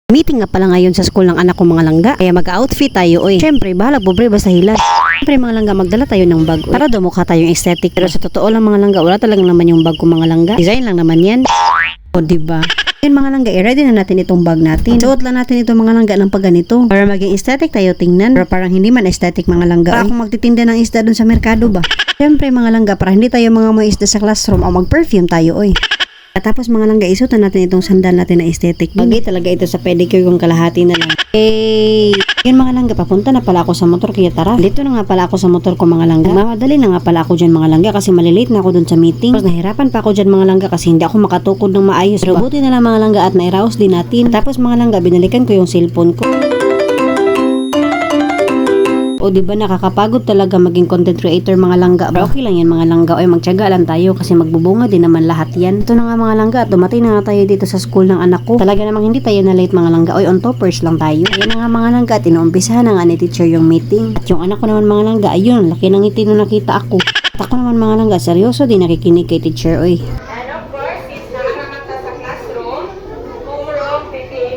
Meeting nga pala ngayon sa school ng anak ko mga langga. Kaya mag-outfit tayo oy. Syempre, bahala pobre basta hila. Syempre mga langga, magdala tayo ng bag. Para daw mukha tayong aesthetic. Pero sa totoo lang mga langga, wala talagang naman yung bag ko mga langga. Design lang naman yan. O diba? Yun mga langga, i-ready na natin itong bag natin. Suot lang natin itong mga langga ng pagganito. Para maging aesthetic tayo tingnan. Pero parang hindi man aesthetic mga langga. Para akong magtitinda ng isda dun sa merkado ba? Syempre mga langga, para hindi tayo mga isda sa classroom o mag-perfume tayo oy. At tapos mga langga, isutan natin itong sandal natin na aesthetic. Bagay talaga ito sa pedicure kung kalahati na lang. Hey! Yun mga langga, papunta na pala ako sa motor kaya tara. Dito na nga pala ako sa motor ko mga langga. Mamadali na nga pala ako dyan mga langga kasi malilate na ako dun sa meeting. Tapos nahirapan pa ako dyan mga langga kasi hindi ako makatukod ng maayos. Pero buti na lang mga langga at nairaos din natin. Tapos mga langga, binalikan ko yung cellphone ko. O diba nakakapagod talaga maging content creator mga langga. Pero okay lang yan mga langga. O magtiyaga lang tayo kasi magbubunga din naman lahat yan. Ito na nga mga langga. Dumating na nga tayo dito sa school ng anak ko. Talaga namang hindi tayo na late mga langga. O on toppers lang tayo. Ayan na nga mga langga. At inuumpisahan na nga ni teacher yung meeting. At yung anak ko naman mga langga. Ayun, laki ng ngiti nung nakita ako. At ako naman mga langga. Seryoso din nakikinig kay teacher. Oy. And of course, is nakakamat ka sa classroom, homeroom, PPA,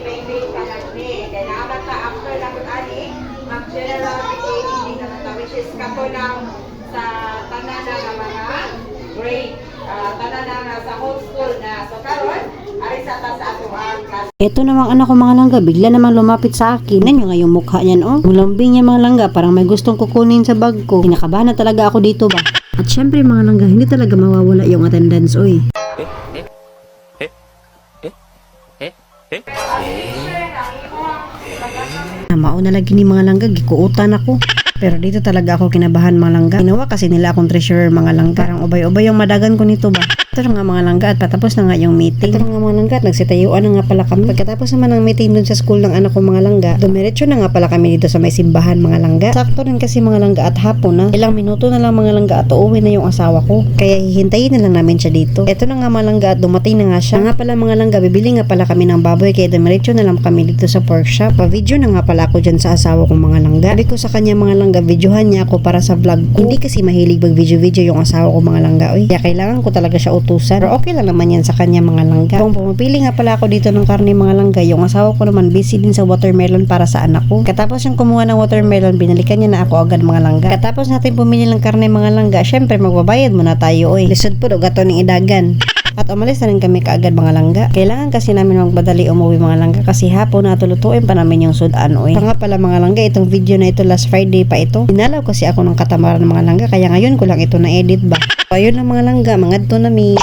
kanagni. Then, amat ka after lakot ani, mag-general PPA, which is katunang sa tanan na mga grade, tanan na sa whole school na. So, karon, arisa ta sa ato ang class. Ito namang anak ko mga langga, bigla namang lumapit sa akin. Tignan nyo nga yung mukha niyan, oh. Mulambing niya mga langga, parang may gustong kukunin sa bag ko. Kinakabahan na talaga ako dito ba? At syempre mga langga, hindi talaga mawawala yung attendance, oy. Mauna lagi ni mga langga, gikuutan ako. Pero dito talaga ako kinabahan mga langga. Ginawa kasi nila akong treasurer mga langga. Parang ubay-ubay yung madagan ko nito ba? Ito nga mga langga at patapos na nga yung meeting. Ito nga mga langga at nagsitayuan na nga pala kami. Pagkatapos naman ng meeting dun sa school ng anak ko mga langga, dumiretso na nga pala kami dito sa may simbahan mga langga. Sakto rin kasi mga langga at hapon na. Ilang minuto na lang mga langga at uuwi na yung asawa ko. Kaya hihintayin na lang namin siya dito. Ito na nga mga langga at dumating na nga siya. Nga pala mga langga, bibili nga pala kami ng baboy kaya dumiretso na lang kami dito sa pork shop. Pa-video na nga pala ako dyan sa asawa ko mga langga. Sabi ko sa kanya mga langga, videohan niya ako para sa vlog ko. Hindi kasi mahilig mag-video-video yung asawa ko mga langga. Oy. Kaya kailangan ko talaga siya utusan. Pero okay lang naman yan sa kanya mga langga. Kung pumapili nga pala ako dito ng karne mga langga, yung asawa ko naman busy din sa watermelon para sa anak ko. Katapos yung kumuha ng watermelon, binalikan niya na ako agad mga langga. Katapos natin pumili ng karne mga langga, syempre magbabayad muna tayo. Oy. Lisod po do gato ng idagan. At umalis na rin kami kaagad mga langga. Kailangan kasi namin magbadali umuwi mga langga kasi hapon na tulutuin pa namin yung sudan oy. Nga pala mga langga, itong video na ito last Friday pa ito. Dinalaw kasi ako ng katamaran mga langga kaya ngayon ko lang ito na edit ba. So, ayun lang mga langga, mga to na mi.